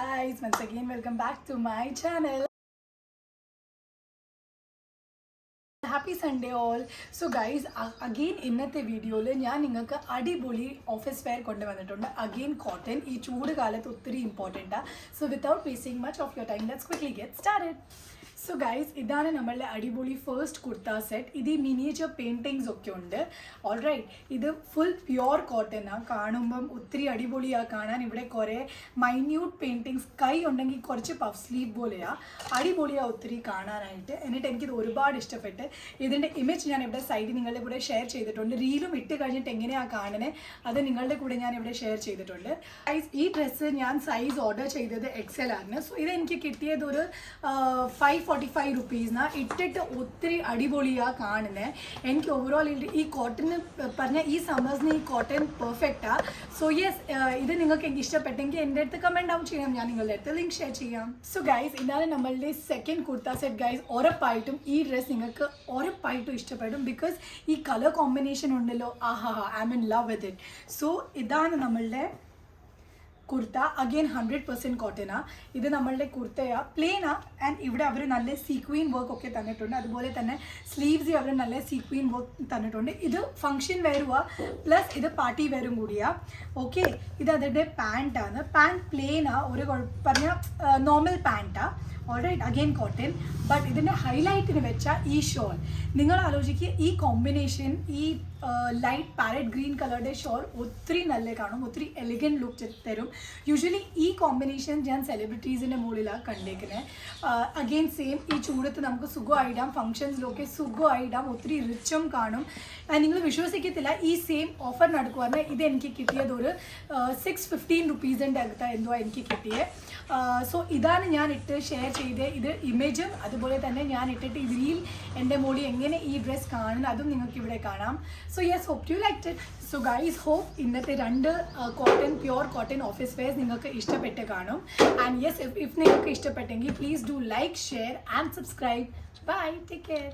guys, once again welcome back to my channel. Happy Sunday all. So guys, again ഇന്നത്തെ വീഡിയോയിൽ ഞാൻ നിങ്ങൾക്ക് അടിപൊളി ഓഫീസ് വെയർ കൊണ്ടുവന്നിട്ടുണ്ട്. Again cotton. ഈ ചൂട് കാലത്ത് ഒത്തിരി ഇമ്പോർട്ടൻ്റ് ആണ്. So without wasting much of your time let's quickly get started. So guys, ഇതാണ് നമ്മളുടെ അടിപൊളി ഫസ്റ്റ് കുർത്ത സെറ്റ്. ഇത് മിനിയേച്ചർ പെയിൻറ്റിങ്സ് ഒക്കെ ഉണ്ട്. ഓൾറൈറ്റ്, ഇത് ഫുൾ പ്യുവർ കോട്ടനാണ്. കാണുമ്പം ഒത്തിരി അടിപൊളിയാണ് കാണാൻ. ഇവിടെ കുറേ മൈന്യൂട്ട് പെയിൻറ്റിങ്സ്, കൈ ഉണ്ടെങ്കിൽ കുറച്ച് പഫ് സ്ലീവ് പോലെയാണ്. അടിപൊളിയാണ് ഒത്തിരി കാണാനായിട്ട്. എന്നിട്ട് എനിക്കിത് ഒരുപാട് ഇഷ്ടപ്പെട്ട്. ഇതിൻ്റെ ഇമേജ് ഞാൻ ഇവിടെ സൈഡിൽ നിങ്ങളുടെ കൂടെ ഷെയർ ചെയ്തിട്ടുണ്ട്. റീലും ഇട്ട് കഴിഞ്ഞിട്ട് എങ്ങനെയാണ് കാണുന്നത് അത് നിങ്ങളുടെ കൂടെ ഞാൻ ഇവിടെ ഷെയർ ചെയ്തിട്ടുണ്ട്. ഗൈസ്, ഈ ഡ്രസ്സ് ഞാൻ സൈസ് ഓർഡർ ചെയ്തത് XL ആണ്. സോ ഇതെനിക്ക് കിട്ടിയത് ഒരു 545 റുപ്പീസിനാണ്. ഇട്ടിട്ട് ഒത്തിരി അടിപൊളിയാണ് കാണുന്നത്. എനിക്ക് ഓവറോൾ ഈ കോട്ടന് പറഞ്ഞ ഈ സമ്മേഴ്സിന് ഈ കോട്ടൺ പെർഫെക്റ്റാണ്. സോ യെസ്, ഇത് നിങ്ങൾക്ക് എനിക്ക് ഇഷ്ടപ്പെട്ടെങ്കിൽ എൻ്റെ അടുത്ത് കമൻറ്റ് ഡൗൺ ചെയ്യാം, ഞാൻ നിങ്ങളുടെ അടുത്ത് ലിങ്ക് ഷെയർ ചെയ്യാം. സോ ഗൈസ്, ഇതാണ് നമ്മളുടെ സെക്കൻഡ് കുർത്ത സെറ്റ്. ഗൈസ്, ഉറപ്പായിട്ടും ഈ ഡ്രസ്സ് നിങ്ങൾക്ക് ഉറപ്പായിട്ടും ഇഷ്ടപ്പെടും. ബിക്കോസ് ഈ കളർ കോമ്പിനേഷൻ ഉണ്ടല്ലോ, ആഹാ, I am in love with it. So ഇതാണ് നമ്മളുടെ കുർത്ത. അഗെയിൻ 100% കോട്ടനാണ്. ഇത് നമ്മളുടെ കുർത്തയാണ്, പ്ലെയിനാ. ആൻഡ് ഇവിടെ അവർ നല്ല സീക്വീൻ വർക്ക് ഒക്കെ തന്നിട്ടുണ്ട്. അതുപോലെ തന്നെ സ്ലീവ്സ് അവർ നല്ല സീക്വീൻ വർക്ക് തന്നിട്ടുണ്ട്. ഇത് ഫംഗ്ഷൻ വെയറുവാ, പ്ലസ് ഇത് പാർട്ടി വെയറും കൂടിയാണ്. ഓക്കെ, ഇത് അതിൻ്റെ പാൻറ്റാണ്. പാൻറ്റ് പ്ലെയിനാണ്, ഒരു പറഞ്ഞാൽ നോർമൽ പാൻറ്റാണ്. All right, again cotton. ബട്ട് ഇതിൻ്റെ ഹൈലൈറ്റിന് വെച്ചാൽ ഈ ഷോൾ. നിങ്ങൾ ആലോചിക്കുക, ഈ കോമ്പിനേഷൻ, ഈ ലൈറ്റ് പാരറ്റ് ഗ്രീൻ കളറുടെ ഷോൾ ഒത്തിരി നല്ല കാണും, ഒത്തിരി എലിഗൻറ്റ് ലുക്ക് തരും. യൂഷ്വലി ഈ കോമ്പിനേഷൻ ഞാൻ സെലിബ്രിറ്റീസിൻ്റെ മുകളിലാണ് കണ്ടേക്കുന്നത്. അഗെയിൻ സെയിം, ഈ ചൂടത്ത് നമുക്ക് സുഖമായിടാം, ഫംഗ്ഷൻസിലൊക്കെ സുഖമായിടാം, ഒത്തിരി റിച്ചും കാണും. നിങ്ങൾ വിശ്വസിക്കത്തില്ല, ഈ സെയിം ഓഫർ നടക്കുവാണ്. ഇത് എനിക്ക് കിട്ടിയത് ഒരു 615 റുപ്പീസിൻ്റെ അകത്ത് എന്തോ എനിക്ക് കിട്ടിയത്. സോ ഇതാണ് ഞാൻ ഇട്ട് ഷെയർ ചെയ്ത്. ഇത് ഇമേജും അതുപോലെ തന്നെ ഞാൻ ഇട്ടിട്ട് ഇതിൽ എൻ്റെ മോളി എങ്ങനെ ഈ ഡ്രസ്സ് കാണുന്നത് അതും നിങ്ങൾക്ക് ഇവിടെ കാണാം. So yes, hope you like it. So guys, hope ഇന്നത്തെ രണ്ട് cotton, pure cotton office wears നിങ്ങൾക്ക് ഇഷ്ടപ്പെട്ട് കാണും. ആൻഡ് യെസ്, ഇഫ് നിങ്ങൾക്ക് ഇഷ്ടപ്പെട്ടെങ്കിൽ please do like, share and subscribe. Bye, take care.